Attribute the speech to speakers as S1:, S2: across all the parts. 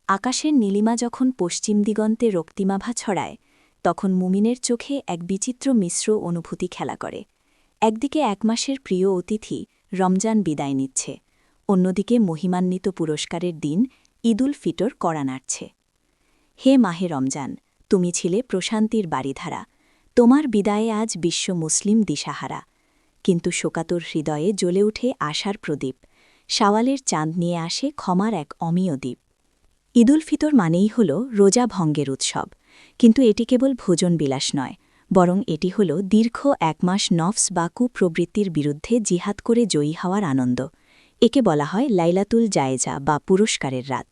S1: আকাশের নীলিমা যখন পশ্চিম দিগন্তে রক্তিমাভা ছড়ায় তখন মুমিনের চোখে এক বিচিত্র মিশ্র অনুভূতি খেলা করে। একদিকে ১ মাসের প্রিয় অতিথি রমজান বিদায় নিচ্ছে, অন্যদিকে মহিমান্বিত পুরস্কারের দিন ঈদুল ফিতর কড়া নাড়ছে। হে মাহে রমজান, তুমি ছিলে প্রশান্তির বাড়িধারা, তোমার বিদায়ে আজ বিশ্ব মুসলিম দিশাহারা। কিন্তু শোকাতুর হৃদয়ে জ্বলে উঠে আশার প্রদীপ, শাওয়ালের চাঁদ নিয়ে আসে ক্ষমার এক অমীয় দ্বীপ। ঈদুল ফিতর মানেই হল রোজা ভঙ্গের উৎসব, কিন্তু এটি কেবল ভোজন বিলাস নয়, বরং এটি হল দীর্ঘ ১ মাস নফস বা কুপ্রবৃত্তির বিরুদ্ধে জিহাদ করে জয়ী হওয়ার আনন্দ। একে বলা হয় লাইলাতুল জায়েজা বা পুরস্কারের রাত।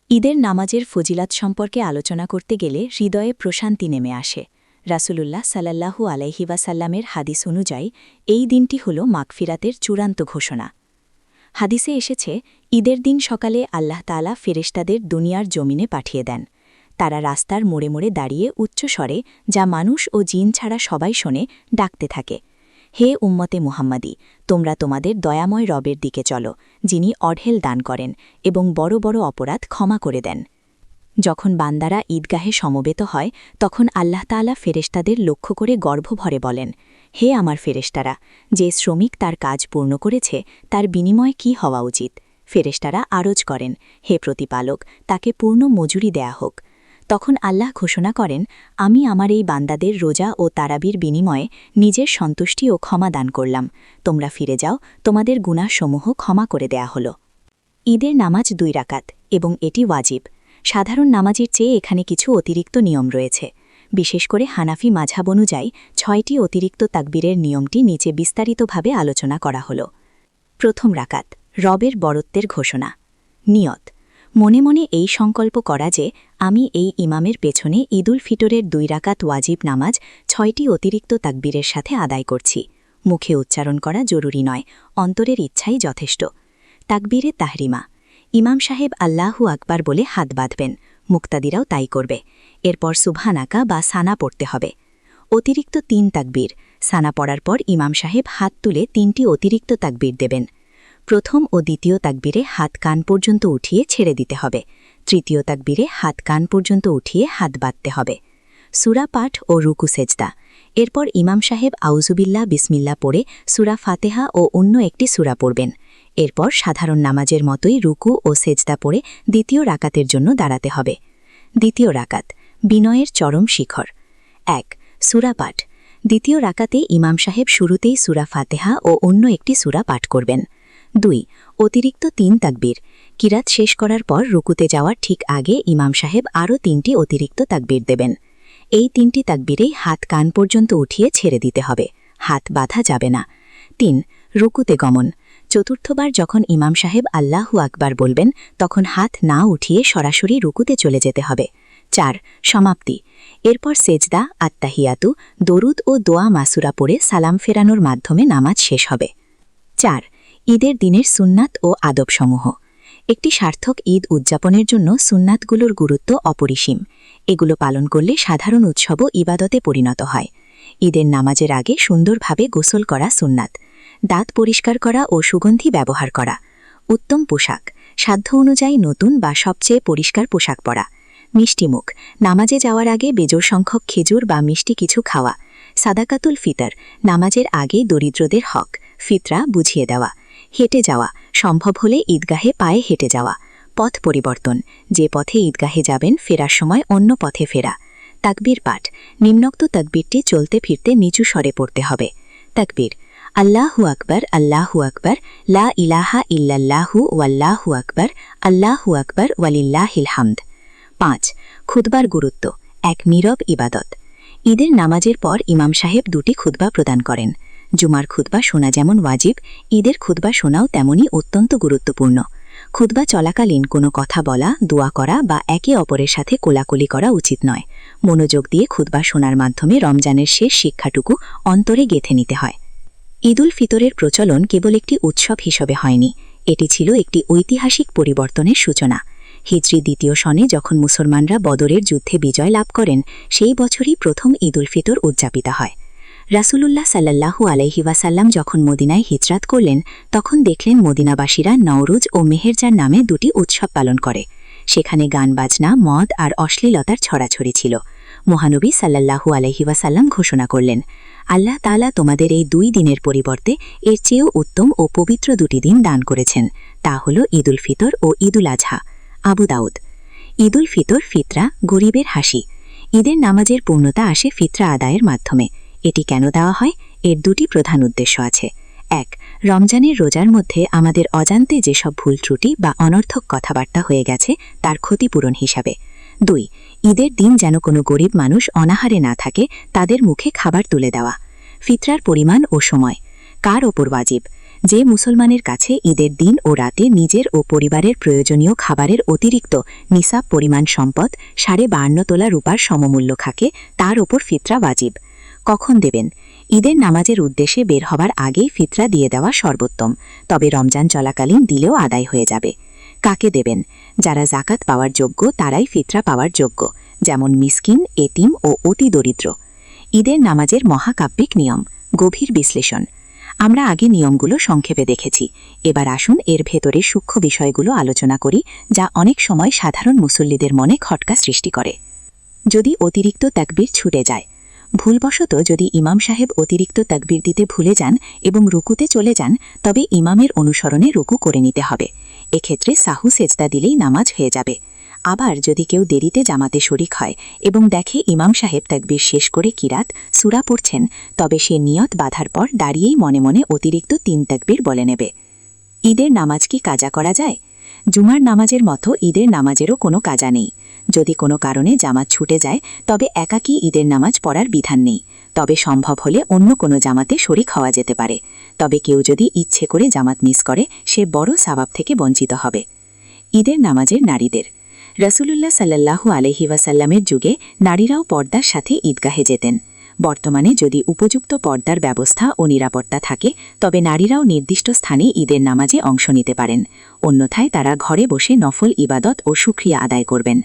S1: ঈদের নামাজের ফজিলাত সম্পর্কে আলোচনা করতে গেলে হৃদয়ে প্রশান্তি নেমে আসে। রাসূলুল্লাহ সাল্লাল্লাহু আলাইহি ওয়াসাল্লামের হাদিস অনুযায়ী এই দিনটি হল মাগফিরাতের চূড়ান্ত ঘোষণা। হাদিসে এসেছে, ঈদের দিন সকালে আল্লাহ তাআলা ফেরেশতাদের দুনিয়ার জমিনে পাঠিয়ে দেন। তারা রাস্তার মোড়ে মোড়ে দাঁড়িয়ে উচ্চস্বরে, যা মানুষ ও জিন ছাড়া সবাই শোনে, ডাকতে থাকে, হে উম্মতে মুহাম্মাদি, তোমরা তোমাদের দয়াময় রবের দিকে চলো, যিনি অঢেল দান করেন এবং বড় বড় অপরাধ ক্ষমা করে দেন। যখন বান্দারা ঈদগাহে সমবেত হয় তখন আল্লাহ তাআলা ফেরেশতাদের লক্ষ্য করে গর্বভরে বলেন, হে আমার ফেরেশতারা, যে শ্রমিক তার কাজ পূর্ণ করেছে তার বিনিময় কি হওয়া উচিত? ফেরেশতারা আরজ করেন, হে প্রতিপালক, তাকে পূর্ণ মজুরি দেয়া হোক। তখন আল্লাহ ঘোষণা করেন, আমি আমার এই বান্দাদের রোজা ও তারাবির বিনিময়ে নিজের সন্তুষ্টি ও ক্ষমা দান করলাম। তোমরা ফিরে যাও, তোমাদের গুনাহসমূহ ক্ষমা করে দেয়া হল। ঈদের নামাজ ২ রাকাত এবং এটি ওয়াজিব। সাধারণ নামাজের চেয়ে এখানে কিছু অতিরিক্ত নিয়ম রয়েছে। বিশেষ করে হানাফি মাযহাব অনুযায়ী ৬টি অতিরিক্ত তাকবীরের নিয়মটি নিচে বিস্তারিতভাবে আলোচনা করা হল। প্রথম রাকাত, রবের বরত্বের ঘোষণা। নিয়ত, মনে মনে এই সংকল্প করা যে আমি এই ইমামের পেছনে ঈদুল ফিতরের ২ রাকাত ওয়াজিব নামাজ ৬টি অতিরিক্ত তাকবীরের সাথে আদায় করছি। মুখে উচ্চারণ করা জরুরি নয়, অন্তরের ইচ্ছাই যথেষ্ট। তাকবীরে তাহরিমা, ইমাম সাহেব আল্লাহু আকবার বলে হাত বাঁধবেন, মুক্তাদিরাও তাই করবে। এরপর সুবহানাকা বা সানা পড়তে হবে। অতিরিক্ত ৩ তাকবীর, সানা পড়ার পর ইমাম সাহেব হাত তুলে ৩টি অতিরিক্ত তাকবীর দেবেন। প্রথম ও দ্বিতীয় তাকবীরে হাত কান পর্যন্ত উঠিয়ে ছেড়ে দিতে হবে। তৃতীয় তাকবীরে হাত কান পর্যন্ত উঠিয়ে হাত বাঁধতে হবে। সূরা পাঠ ও রুকু সেজদা। এরপর ইমাম সাহেব আউযুবিল্লাহ বিসমিল্লাহ পড়ে সূরা ফাতেহা ও অন্য একটি সূরা পড়বেন। এরপর সাধারণ নামাজের মতোই রুকু ও সেজদা পড়ে দ্বিতীয় রাকাতের জন্য দাঁড়াতে হবে। দ্বিতীয় রাকাত, বিনয়ের চরম শিখর। ১. সূরা পাঠ। দ্বিতীয় রাকাতে ইমাম সাহেব শুরুতেই সূরা ফাতেহা ও অন্য একটি সূরা পাঠ করবেন। ২. অতিরিক্ত ৩ তাকবীর। কিরাত শেষ করার পর রুকুতে যাওয়ার ঠিক আগে ইমাম সাহেব আরও ৩টি অতিরিক্ত তাকবীর দেবেন। এই ৩টি তাকবীরেই হাত কান পর্যন্ত উঠিয়ে ছেড়ে দিতে হবে, হাত বাঁধা যাবে না। ৩. রুকুতে গমন। চতুর্থবার যখন ইমাম সাহেব আল্লাহু আকবার বলবেন তখন হাত না উঠিয়ে সরাসরি রুকুতে চলে যেতে হবে। ৪. সমাপ্তি। এরপর সেজদা, আত্তাহিয়াতু, দরুদ ও দোয়া মাসুরা পড়ে সালাম ফেরানোর মাধ্যমে নামাজ শেষ হবে। ৪. ঈদের দিনের সুন্নাত ও আদবসমূহ। একটি সার্থক ঈদ উদযাপনের জন্য সুন্নাতগুলোর গুরুত্ব অপরিসীম। এগুলো পালন করলে সাধারণ উৎসবও ইবাদতে পরিণত হয়। ঈদের নামাজের আগে সুন্দরভাবে গোসল করা সুন্নাত। দাঁত পরিষ্কার করা ও সুগন্ধি ব্যবহার করা। উত্তম পোশাক, সাধ্য অনুযায়ী নতুন বা সবচেয়ে পরিষ্কার পোশাক পরা। মিষ্টিমুখ, নামাজে যাওয়ার আগে বেজোড় সংখ্যক খেজুর বা মিষ্টি কিছু খাওয়া। সাদাকাতুল ফিতর, নামাজের আগে দরিদ্রদের হক, ফিতরা বুঝিয়ে দেওয়া। হেঁটে যাওয়া, সম্ভব হলে ঈদগাহে পায়ে হেঁটে যাওয়া। পথ পরিবর্তন, যে পথে ঈদগাহে যাবেন ফেরার সময় অন্য পথে ফেরা। তাকবীর পাঠ, নিম্নোক্ত তাকবীরটি চলতে ফিরতে নিচু স্বরে পড়তে হবে। তাকবীর, আল্লাহু আকবার, আল্লাহু আকবার, লা ইলাহা ইল্লাল্লাহু ওয়াল্লাহু আকবার, আল্লাহু আকবার ওয়ালিল্লাহিল হামদ। ৫. খুতবার গুরুত্ব, এক নীরব ইবাদত। ঈদের নামাজের পর ইমাম সাহেব ২টি খুতবা প্রদান করেন। জুমার খুতবা শোনা যেমন ওয়াজিব, ঈদের খুতবা শোনাও তেমনই অত্যন্ত গুরুত্বপূর্ণ। খুতবা চলাকালীন কোনো কথা বলা, দোয়া করা বা একে অপরের সাথে কোলাকুলি করা উচিত নয়। মনোযোগ দিয়ে খুতবা শোনার মাধ্যমে রমজানের শেষ শিক্ষাটুকু অন্তরে গেঁথে নিতে হয়। ঈদুল ফিতরের প্রচলন কেবল একটি উৎসব হিসেবে হয়নি, এটি ছিল একটি ঐতিহাসিক পরিবর্তনের সূচনা। হিজরি ২য় সনে যখন মুসলমানরা বদরের যুদ্ধে বিজয় লাভ করেন, সেই বছরই প্রথম ঈদুল ফিতর উদযাপিত হয়। রাসূলুল্লাহ সাল্লাল্লাহু আলাইহি ওয়াসাল্লাম যখন মদিনায় হিজরাত করলেন তখন দেখলেন মদিনাবাসীরা নওরোজ ও মেহেরজান নামে ২টি উৎসব পালন করে। সেখানে গান বাজনা, মদ আর অশ্লীলতার ছড়াছড়ি ছিল। মহানবী সাল্লাল্লাহু আলাইহি ওয়াসাল্লাম ঘোষণা করলেন, আল্লাহ তাআলা তোমাদের এই 2 দিনের পরিবর্তে এর চেয়েও উত্তম ও পবিত্র 2টি দিন দান করেছেন, তা হল ঈদুল ফিতর ও ঈদুল আজহা। আবু দাউদ। ঈদুল ফিতর ফিতরা, গরিবের হাসি। ঈদের নামাজের পূর্ণতা আসে ফিতরা আদায়ের মাধ্যমে। এটি কেন দেওয়া হয়? এর 2টি প্রধান উদ্দেশ্য আছে। 1. রমজানের রোজার মধ্যে আমাদের অজান্তে যেসব ভুল ত্রুটি বা অনর্থক কথাবার্তা হয়ে গেছে তার ক্ষতিপূরণ হিসাবে। 2. ঈদের দিন যেন কোনো গরিব মানুষ অনাহারে না থাকে, তাদের মুখে খাবার তুলে দেওয়া। ফিতরার পরিমাণ ও সময় কার ওপর ওয়াজিব? যে মুসলমানের কাছে ঈদের দিন ও রাতে নিজের ও পরিবারের প্রয়োজনীয় খাবারের অতিরিক্ত নিসাব পরিমাণ সম্পদ 52.5 তোলা রূপার সমমূল্য থাকে, তার ওপর ফিতরা ওয়াজিব। কখন দেবেন? ঈদের নামাজের উদ্দেশ্যে বের হবার আগেই ফিতরা দিয়ে দেওয়া সর্বোত্তম, তবে রমজান চলাকালীন দিলেও আদায় হয়ে যাবে। কাকে দেবেন? যারা জাকাত পাওয়ার যোগ্য তারাই ফিতরা পাওয়ার যোগ্য, যেমন মিসকিন, এতিম ও অতি দরিদ্র। ঈদের নামাজের মহাকাব্যিক নিয়ম, গভীর বিশ্লেষণ। আমরা আগে নিয়মগুলো সংক্ষেপে দেখেছি, এবার আসুন এর ভেতরে সূক্ষ্ম বিষয়গুলো আলোচনা করি, যা অনেক সময় সাধারণ মুসল্লিদের মনে খটকা সৃষ্টি করে। যদি অতিরিক্ত তাকবীর ছুটে যায়, ভুলবশত যদি ইমাম সাহেব অতিরিক্ত তাকবীর দিতে ভুলে যান এবং রুকুতে চলে যান, তবে ইমামের অনুসরণে রুকু করে নিতে হবে। এক্ষেত্রে সাহু সেজদা দিলেই নামাজ হয়ে যাবে। আবার যদি কেউ দেরিতে জামাতে শরিক হয় এবং দেখে ইমাম সাহেব তাকবীর শেষ করে কিরাত, সূরা পড়ছেন, তবে সে নিয়ত বাঁধার পর দাঁড়িয়েই মনে মনে অতিরিক্ত 3 তাকবীর বলে নেবে। ঈদের নামাজ কি কাজা করা যায়? জুমার নামাজের মতো ঈদের নামাজেরও কোনো কাজা নেই। যদি কোনো কারণে জামাত ছুটে যায়, তবে একাকী ঈদের নামাজ পড়ার বিধান নেই, তবে সম্ভব হলে অন্য কোনো জামাতে শরিক হওয়া যেতে পারে। তবে কেউ যদি ইচ্ছে করে জামাত মিস করে, সে বড় সওয়াব থেকে বঞ্চিত হবে। ঈদের নামাজের নারীদের। রাসূলুল্লাহ সাল্লাল্লাহু আলাইহি ওয়াসাল্লামের যুগে নারীরাও পর্দার সাথে ঈদগাহে যেতেন। বর্তমানে যদি উপযুক্ত পর্দার ব্যবস্থা ও নিরাপত্তা থাকে, তবে নারীরাও নির্দিষ্ট স্থানে ঈদের নামাজে অংশ নিতে পারেন, অন্যথায় তারা ঘরে বসে নফল ইবাদত ও শুকরিয়া আদায় করবেন।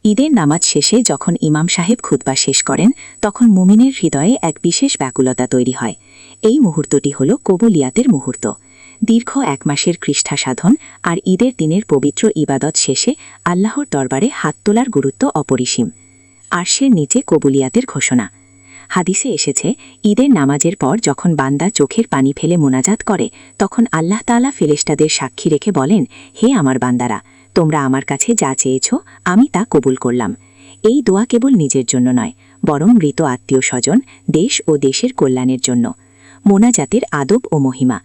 S1: ঈদের নামাজ শেষে যখন ইমাম সাহেব খুতবা শেষ করেন, তখন মুমিনের হৃদয়ে এক বিশেষ ব্যাকুলতা তৈরি হয়। এই মুহূর্তটি হল কবুলিয়াতের মুহূর্ত। দীর্ঘ 1 মাসের কৃষ্ঠা সাধন আর ঈদের দিনের পবিত্র ইবাদত শেষে আল্লাহর দরবারে হাত তোলার গুরুত্ব অপরিসীম। আরশের নিচে কবুলিয়াতের ঘোষণা। হাদিসে এসেছে, ঈদের নামাজের পর যখন বান্দা চোখের পানি ফেলে মোনাজাত করে, তখন আল্লাহ তাআলা ফেরেশতাদের সাক্ষী রেখে বলেন, হে আমার বান্দারা, তোমরা আমার কাছে যা চেয়েছ আমি তা কবুল করলাম। এই দোয়া কেবল নিজের জন্য নয়, বরং মৃত আত্মীয় স্বজন, দেশ ও দেশের কল্যাণের জন্য। মোনাজাতের আদব ও মহিমা।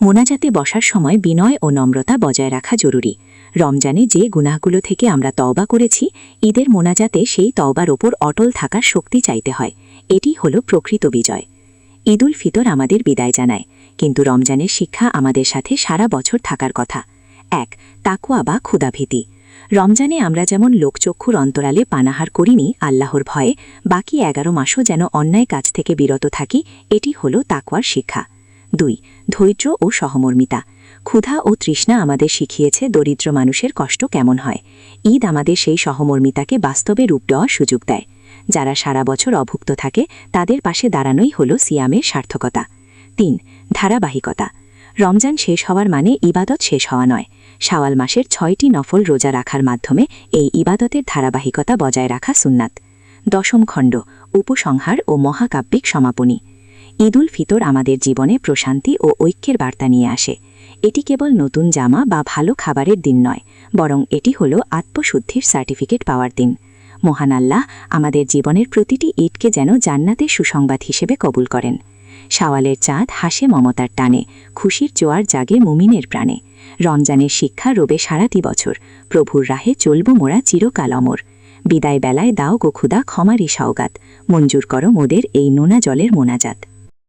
S1: মোনাজাতে বসার সময় বিনয় ও নম্রতা বজায় রাখা জরুরি। রমজানে যে গুনাহগুলো থেকে আমরা তওবা করেছি, ঈদের মোনাজাতে সেই তওবার ওপর অটল থাকার শক্তি চাইতে হয়। এটি হল প্রকৃত বিজয়। ঈদুল ফিতর আমাদের বিদায় জানায়, কিন্তু রমজানের শিক্ষা আমাদের সাথে সারা বছর থাকার কথা। 1. তাকওয়া বা ক্ষুধাভীতি। রমজানে আমরা যেমন লোকচক্ষুর অন্তরালে পানাহার করিনি আল্লাহর ভয়ে, বাকি 11 মাসও যেন অন্যায় কাজ থেকে বিরত থাকি, এটি হল তাকওয়ার শিক্ষা। 2. ধৈর্য ও সহমর্মিতা। ক্ষুধা ও তৃষ্ণা আমাদের শিখিয়েছে দরিদ্র মানুষের কষ্ট কেমন হয়। ঈদ আমাদের সেই সহমর্মিতাকে বাস্তবে রূপ দেওয়ার সুযোগ দেয়। যারা সারা বছর অভুক্ত থাকে, তাদের পাশে দাঁড়ানোই হল সিয়ামের সার্থকতা। 3. ধারাবাহিকতা। রমজান শেষ হওয়ার মানে ইবাদত শেষ হওয়া নয়। শাওয়াল মাসের 6টি নফল রোজা রাখার মাধ্যমে এই ইবাদতের ধারাবাহিকতা বজায় রাখা সুন্নাত। 10ম খণ্ড, উপসংহার ও মহাকাব্যিক সমাপনী। ঈদুল ফিতর আমাদের জীবনে প্রশান্তি ও ঐক্যের বার্তা নিয়ে আসে। এটি কেবল নতুন জামা বা ভালো খাবারের দিন নয়, বরং এটি হল আত্মশুদ্ধির সার্টিফিকেট পাওয়ার দিন। মহান আল্লাহ আমাদের জীবনের প্রতিটি ঈদকে যেন জান্নাতের সুসংবাদ হিসেবে কবুল করেন। শাওয়ালের চাঁদ হাসে মমতার টানে, খুশির জোয়ার জাগে মুমিনের প্রাণে। রমজানের শিক্ষা রবে সারাটি বছর, প্রভুর রাহে চলব মোরা চিরকাল অমর। বিদায় বেলায় দাও গো খুদা ক্ষমারই সওগাত, মঞ্জুর করো মোদের এই নোনা জলের মোনাজাত।